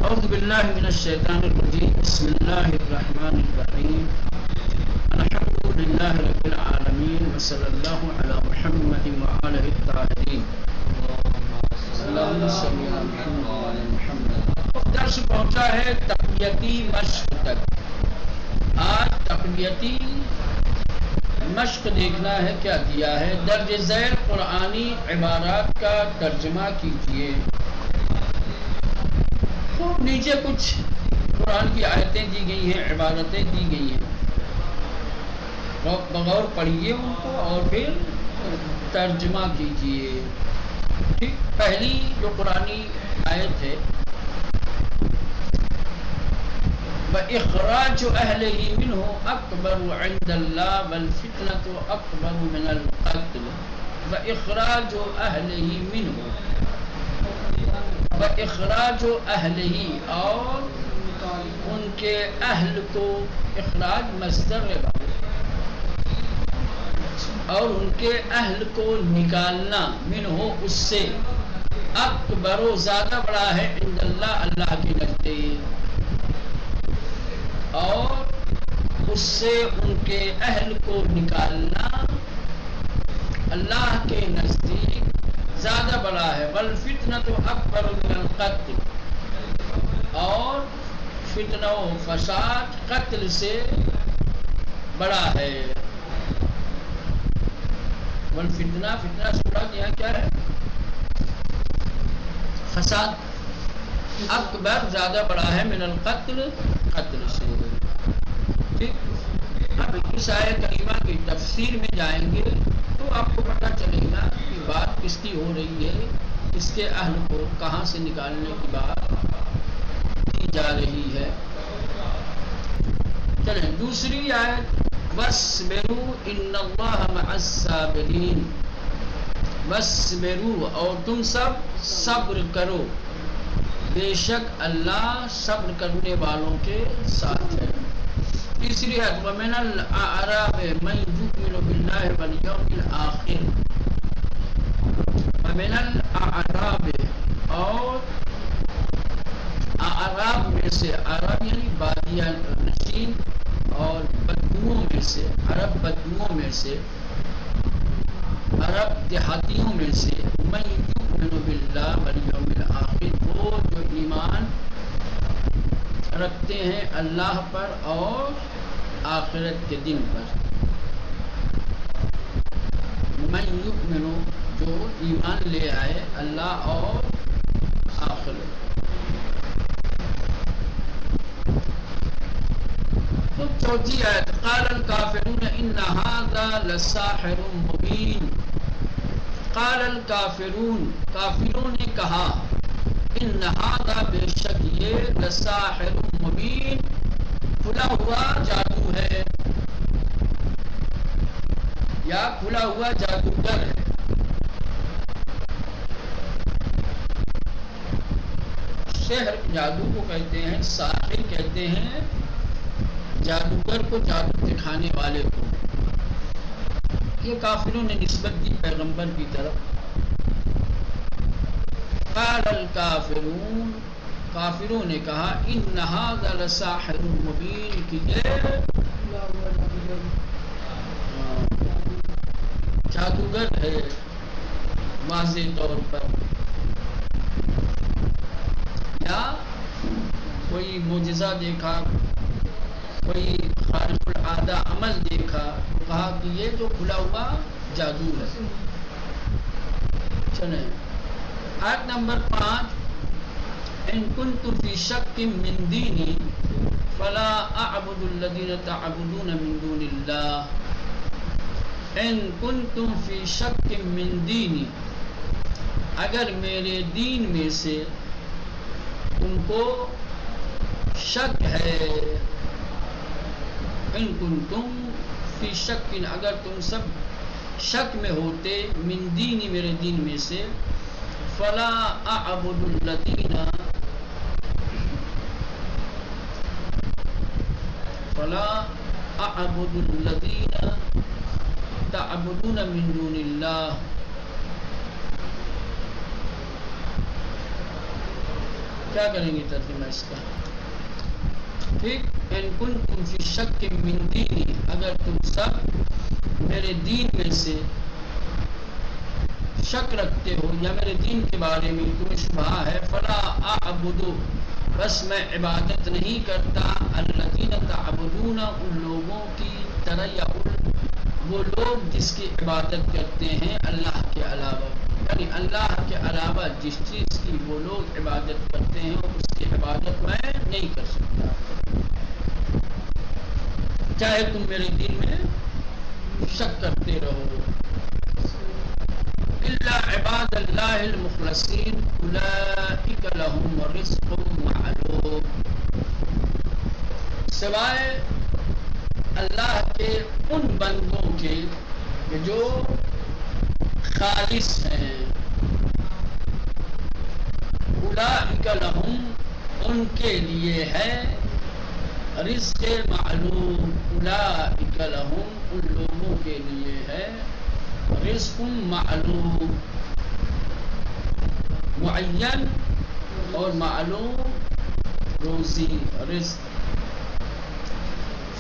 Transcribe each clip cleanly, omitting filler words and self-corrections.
اعوذ باللہ من الشیطان الرجیم بسم اللہ الرحمن الرحیم الحمد للہ رب العالمین وصلی اللہ علی محمد وآلہ الطاہرین اللہم صلی علی محمد وآلہ محمد۔ درس پہنچا ہے تقویتی مشق تک۔ آج تقویتی مشق دیکھنا ہے کیا دیا ہے۔ درج ذیل قرآنی عبارات کا ترجمہ کیجیے۔ خوب نیچے کچھ قرآن کی آیتیں دی گئی ہیں، عبارتیں دی گئی ہیں، بغور پڑھیے ان کو اور پھر ترجمہ کیجیے۔ ٹھیک، پہلی جو قرآنی آیت ہے وَإِخْرَاجُ أَهْلِهِ مِنْهُ أَكْبَرُ عِنْدَ اللَّهِ وَالْفِتْنَةُ أَكْبَرُ مِنَ الْقَتْلِ وَإِخْرَاجُ أَهْلِهِ مِنْهُ وَإِخْرَاجُ أَهْلِهِ اور ان کے اہل کو، اخراج مصدر ہے اور ان کے اہل کو نکالنا، منہ اس سے، اکبر و زیادہ بڑا ہے، عند اللہ اللہ کے نزدیک، اور اس سے ان کے اہل کو نکالنا اللہ کے نزدیک زیادہ بڑا ہے۔ والفتنۃ اکبر من القتل، اور فتنہ و فساد قتل سے بڑا ہے۔ والفتنہ، فتنہ سے مراد یہاں کیا ہے؟ فساد، اکبر زیادہ بڑا ہے، من القتل قتل سے۔ ٹھیک، اب اس آیت کریمہ کی تفسیر میں جائیں گے تو آپ کو پتہ چلے گا کہ بات کس کی ہو رہی ہے، اس کے اہل کو کہاں سے نکالنے کی بات کی جا رہی ہے۔ چلیں دوسری آیت، وَاصْبِرُوا إِنَّ اللَّهَ مَعَ الصَّابِرِينَ، وَاصْبِرُوا اور تم سب صبر کرو، بے شک اللہ صبر کرنے والوں کے ساتھ ہے۔ تیسری ہے وَمِنَ الْأَعْرَابِ مَن يُؤْمِنُ بِاللَّهِ وَالْيَوْمِ الْآخِرِ، وَمِنَ الْأَعْرَابِ اور اعراب میں سے، اعراب یعنی بادیہ نشین اور بدوؤں میں سے، عرب بدوؤں میں سے، عرب دیہاتیوں میں سے، مَن يُؤْمِنُ بِاللَّهِ وَالْيَوْمِ الْآخِرِ، وہ جو ایمان رکھتے ہیں اللہ پر اور آخرت کے دن پر۔ من یؤمن، جو ایمان لے آئے اللہ اور آخرت۔ تو چوتھی آیت، قال الکافرون ان ھذا لساحر مبین، قال الکافرون، کافروں نے کہا، ان ھذا بے شک یہ، لساحر مبین کھلا ہوا جادو ہے یا کھلا ہوا جادوگر ہے۔ سحر جادو کو کہتے ہیں، ساحر کہتے ہیں جادوگر کو، جادو دکھانے والے کو۔ یہ کافروں نے نسبت دی پیغمبر کی طرف۔ قال الکافرون، کافروں نے کہا، ان ھذا لساحر مبین، کہ یہ جادوگر ہے واضح طور پر، یا کوئی معجزہ دیکھا، کوئی خارق العادہ عمل دیکھا، کہا کہ یہ تو کھلا ہوا جادو ہے۔ چلیں آیت نمبر 5، ان کنت فی شک من دینی فلا اعبد الذین تعبدون من دون اللہ، ان کنتم فی شک من دینی، اگر میرے دین میں سے تم کو شک ہے، ان کنتم فی شک، اگر تم سب شک میں ہوتے، من دینی میرے دین میں سے، فلا اعبد الذین، فلا اعبد الذین تعبدون من دون اللہ، کیا کریں گے ترجمہ اس کا؟ ٹھیک، ان کنتم فی شک من دینی، اگر تم سب میرے دین میں سے شک رکھتے ہو یا میرے دین کے بارے میں تمہیں شبہ ہے، فلا اعبد، بس میں عبادت نہیں کرتا، الذین تعبدون، ان لوگوں کی طرح، یا وہ لوگ جس کی عبادت کرتے ہیں اللہ کے علاوہ، یعنی اللہ کے علاوہ جس چیز کی وہ لوگ عبادت کرتے ہیں اس کی عبادت میں نہیں کر سکتا، چاہے تم میرے دین میں شک کرتے رہو۔ الا عباد اللہ المخلصین اولئک لهم رزق معلوم، سوائے اللہ کے ان بندوں کے جو خالص ہیں، اولئک لهم، ان کے لیے ہے رزق معلوم، اولئک لهم، ان لوگوں کے لیے ہے رزق معلوم، معین اور معلوم روزی رزق۔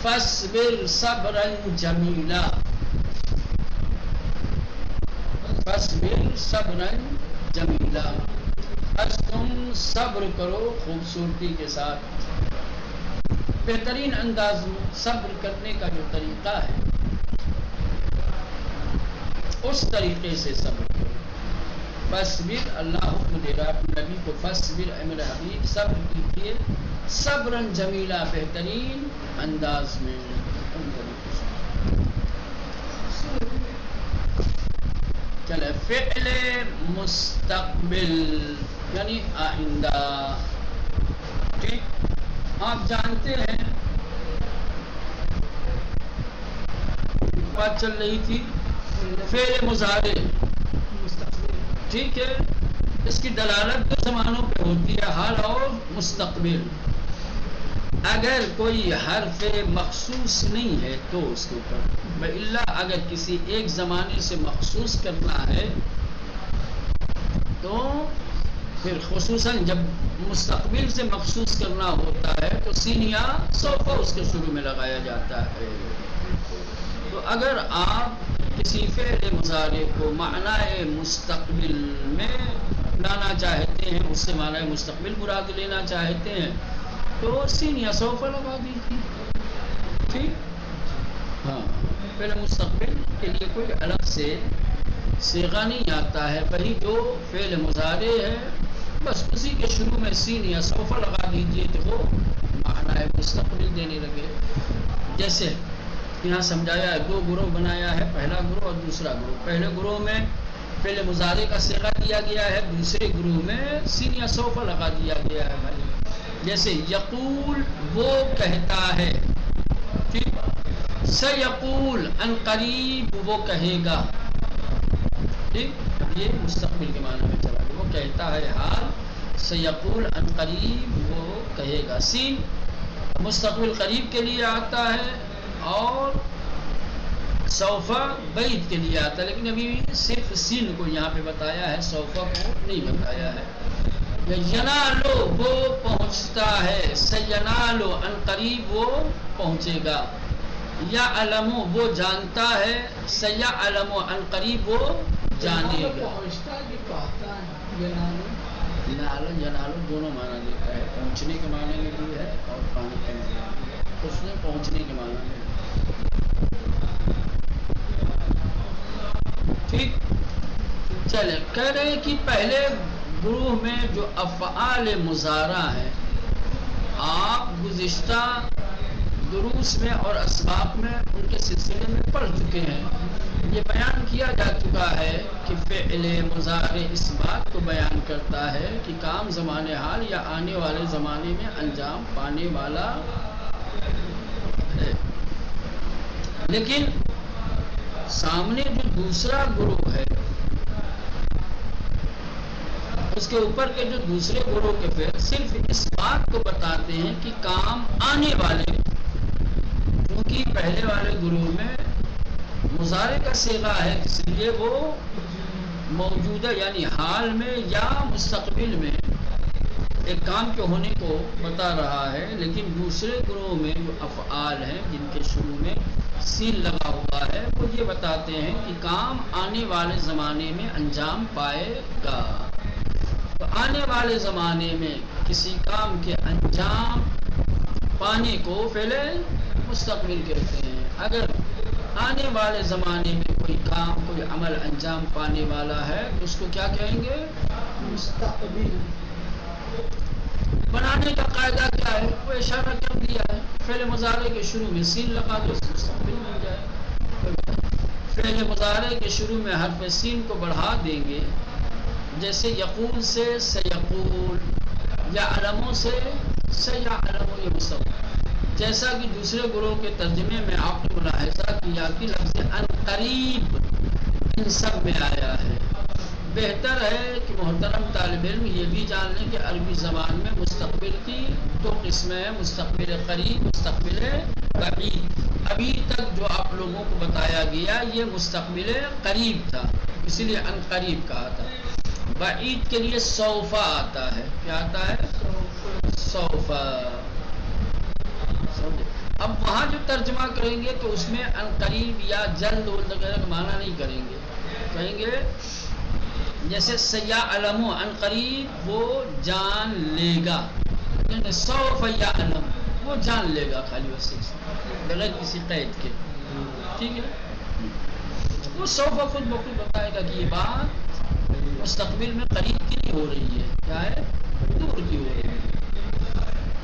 فاصبر صبرا جمیلا، فاصبر صبرا جمیلا، بس تم صبر کرو خوبصورتی کے ساتھ، بہترین انداز میں صبر کرنے کا جو طریقہ ہے اس طریقے سے صبر کرو۔ فاصبر، اللہ حکم دے رہا اپنے نبی کو، فاصبر اے میرے حبیب، صبر کیجیے، صبرا جمیلا، بہترین انداز میں، چلے فعل مستقبل یعنی آئندہ، ٹھیک، آپ جانتے ہیں بات چل رہی تھی فعل مضارع، ٹھیک ہے، اس کی دلالت دو زمانوں پہ ہوتی ہے، حال اور مستقبل۔ اگر کوئی حرف مخصوص نہیں ہے تو اس کے اوپر، الا اگر کسی ایک زمانے سے مخصوص کرنا ہے تو پھر خصوصاً جب مستقبل سے مخصوص کرنا ہوتا ہے تو سین یا سوف اس کے شروع میں لگایا جاتا ہے۔ تو اگر آپ کسی فعل مضارع کو معنی مستقبل میں لانا چاہتے ہیں، اس سے معنی مستقبل مراد لینا چاہتے ہیں تو سین یا سوف لگا دیجیے، ٹھیک، ہاں، فعل مستقبل کے لیے کوئی الگ سے صیغہ نہیں آتا ہے، وہی جو فعل مضارع ہے بس اسی کے شروع میں سین یا سوف لگا دیجیے تو وہ معنی مستقبل دینے لگے۔ جیسے یہاں سمجھایا ہے، دو گروہ بنایا ہے، پہلا گروہ اور دوسرا گروہ۔ پہلے گروہ میں فعل مضارع کا صیغہ دیا گیا ہے، دوسرے گروہ میں سین یا سوف لگا دیا گیا ہے بھائی۔ جیسے یقول، وہ کہتا ہے، ٹھیک، سیقول، ان قریب وہ کہے گا، ٹھیک، یہ مستقبل کے معنی میں چلا گیا، وہ کہتا ہے حال، سیقول ان قریب وہ کہے گا۔ سین مستقبل قریب کے لیے آتا ہے اور سوفا بعید کے لیے آتا ہے، لیکن ابھی صرف سین کو یہاں پہ بتایا ہے، سوفا کو نہیں بتایا ہے۔ ینالو، وہ پہنچتا ہے، سینالو ان قریب وہ پہنچے گا۔ یعلمو، وہ جانتا ہے، سیعلمو ان قریب وہ جانے گا۔ ینالو دونوں معنی دیتا ہے، پہنچنے کے معنی میں بھی ہے اور پانے کے معنی میں، اس نے پہنچنے کے معنی میں، ٹھیک۔ چلے کہہ رہے کہ پہلے گروہ میں جو افعال مضارع ہیں آپ گزشتہ دروس میں اور اسباق میں ان کے سلسلے میں پڑھ چکے ہیں، یہ بیان کیا جا چکا ہے کہ فعل مضارع اس بات کو بیان کرتا ہے کہ کام زمان حال یا آنے والے زمانے میں انجام پانے والا ہے، لیکن سامنے جو دوسرا گروہ ہے اس کے اوپر کے جو دوسرے گروہ کے فعل صرف اس بات کو بتاتے ہیں کہ کام آنے والے، کیونکہ پہلے والے گروہ میں مضارع کا صیغہ ہے، اس لیے وہ موجودہ یعنی حال میں یا مستقبل میں ایک کام کے ہونے کو بتا رہا ہے، لیکن دوسرے گروہ میں جو افعال ہیں جن کے شروع میں سین لگا ہوا ہے وہ یہ بتاتے ہیں کہ کام آنے والے زمانے میں انجام پائے گا۔ تو آنے والے زمانے میں کسی کام کے انجام پانے کو فعل مستقبل کہتے ہیں۔ اگر آنے والے زمانے میں کوئی کام کوئی عمل انجام پانے والا ہے تو اس کو کیا کہیں گے؟ مستقبل۔ بنانے کا قاعدہ کیا ہے؟ وہ اشارہ کر دیا ہے، فعل مضارع کے شروع میں سین لگا دو مستقبل بن جائے۔ فعل مضارع کے شروع میں حرف سین کو بڑھا دیں گے، جیسے یقول سے سیقول، یا علموں سے سیعلم، یہ مستقبل۔ جیسا کہ دوسرے گروہ کے ترجمے میں آپ نے ملاحظہ کیا کہ لفظ ان قریب ان سب میں آیا ہے۔ بہتر ہے کہ محترم طالب علم یہ بھی جان لیں کہ عربی زبان میں مستقبل کی دو قسمیں ہیں، مستقبل قریب، مستقبل بعید۔ ابھی تک جو آپ لوگوں کو بتایا گیا یہ مستقبل قریب تھا، اسی لیے ان قریب کہا تھا۔ بعید کے لیے سوف آتا ہے، کیا آتا ہے؟ سوف۔ اب وہاں جو ترجمہ کریں گے تو اس میں ان قریب یا جلد وغیرہ کا معنی نہیں کریں گے، کہیں گے جیسے سیعلم ان قریب وہ جان لے گا، یعنی سوف یعلم وہ جان لے گا، خالی ویسے بغیر کسی قید کے، ٹھیک ہے۔ وہ سوف خود بخود بتائے گا کہ یہ بات مستقبل میں قریب کی نہیں ہو رہی ہے، کیا ہے؟ دور کی ہو رہی ہے۔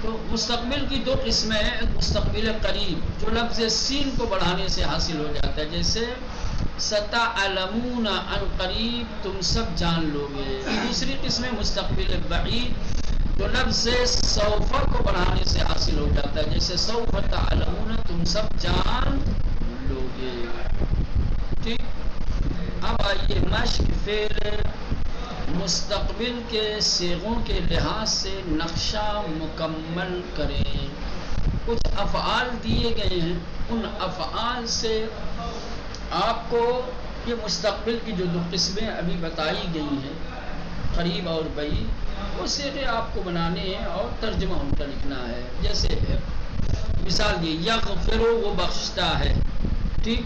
تو مستقبل کی دو قسمیں ہیں، ایک مستقبل قریب جو لفظ سین کو بڑھانے سے حاصل ہو جاتا ہے، جیسے ستعلمون ان قریب تم سب جان لو گے۔ دوسری قسم مستقبل بعید جو لفظ سوف کو بڑھانے سے حاصل ہو جاتا ہے، جیسے سوف تعلمون تم سب جان لو گے، ٹھیک۔ اب آئیے مشق فعل مستقبل کے صیغوں کے لحاظ سے نقشہ مکمل کریں۔ کچھ افعال دیے گئے ہیں، ان افعال سے آپ کو یہ مستقبل کی جو دو قسمیں ابھی بتائی گئی ہیں، قریب اور بعید، وہ صیغے آپ کو بنانے ہیں اور ترجمہ ان کا لکھنا ہے۔ جیسے مثال یہ یغفر وہ بخشتا ہے، ٹھیک۔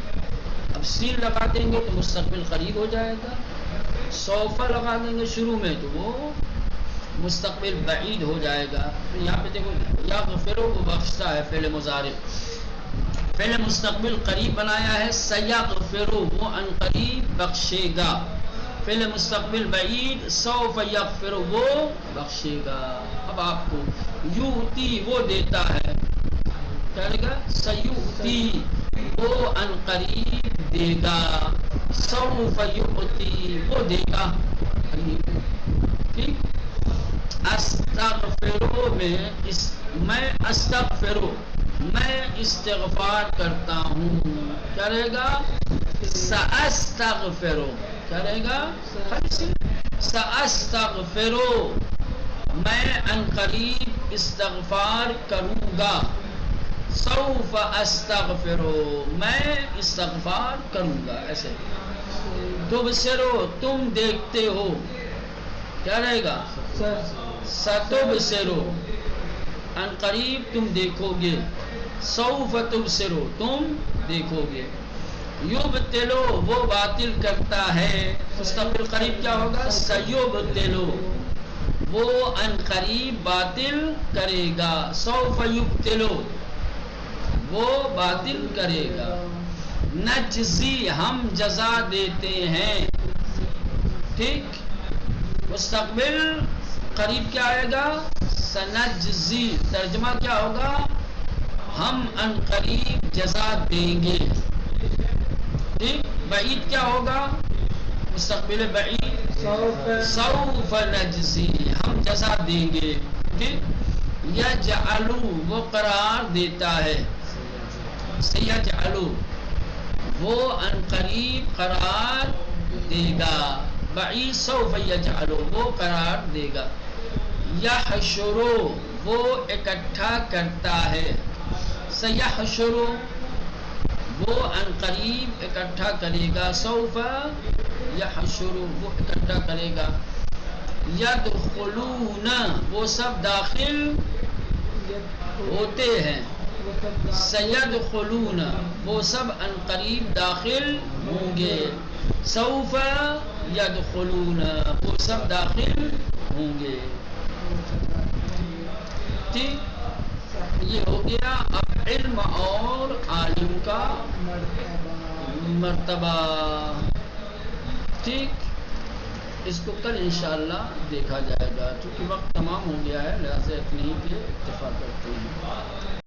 اب سین لگا دیں گے تو مستقبل قریب ہو جائے گا، سوف لگا دیں گے شروع میں تو وہ مستقبل بعید ہو جائے گا۔ یہاں پہ دیکھو یغفر وہ بخشتا ہے، فعل مضارع، فعل مستقبل قریب بنایا ہے، سیغفر وہ ان قریب بخشے گا، فعل مستقبل بعید سوف یغفر وہ بخشے گا۔ اب آپ کو یؤتی وہ دیتا ہے، کیا لے گا؟ سیؤتی وہ ان قریب دے گا، سوف یؤتی وہ دے گا، ٹھیک۔ استغفرو میں استغفرو میں استغفار کرتا ہوں، کیا رہے گا؟ ساستغفرو، کیا رہے گا؟ ساستغفرو میں ان قریب استغفار کروں گا، سوف استغفرو میں استغفار کروں گا، ایسے۔ تبصرو تم دیکھتے ہو، کیا رہے گا؟ ستبصرو ان قریب تم دیکھو گے، سوف تبصرو تم دیکھو گے۔ یبتلو وہ باطل کرتا ہے، مستقبل قریب کیا ہوگا؟ سیبتلو وہ ان قریب باطل کرے گا، سوف یبتلو وہ باطل کرے گا۔ نجزی ہم جزا دیتے ہیں، ٹھیک۔ مستقبل قریب کیا آئے گا؟ سنجزی، ترجمہ کیا ہوگا؟ ہم ان قریب جزا دیں گے، ٹھیک۔ بعید کیا ہوگا؟ مستقبل بعید سوف نجزی ہم جزا دیں گے، ٹھیک۔ یجعلو وہ قرار دیتا ہے، سیجعلو وہ ان قریب قرار دے گا، بعید سوف یجعلو وہ قرار دے گا۔ یحشرو وہ اکٹھا کرتا ہے، سیحشرو وہ ان قریب اکٹھا کرے گا، سوف یحشرو وہ اکٹھا کرے گا۔ یدخلون وہ سب داخل ہوتے ہیں، سیدخلون وہ سب عنقریب داخل ہوں گے، سوف یدخلون وہ سب داخل ہوں گے. ٹھیک، یہ ہو گیا اب علم اور عالم کا مرتبہ. ٹھیک، اس کو کل انشاءاللہ دیکھا جائے گا. چونکہ وقت تمام ہو گیا ہے، لہذا اتنے ہی پہ اتفاق کرتے ہیں.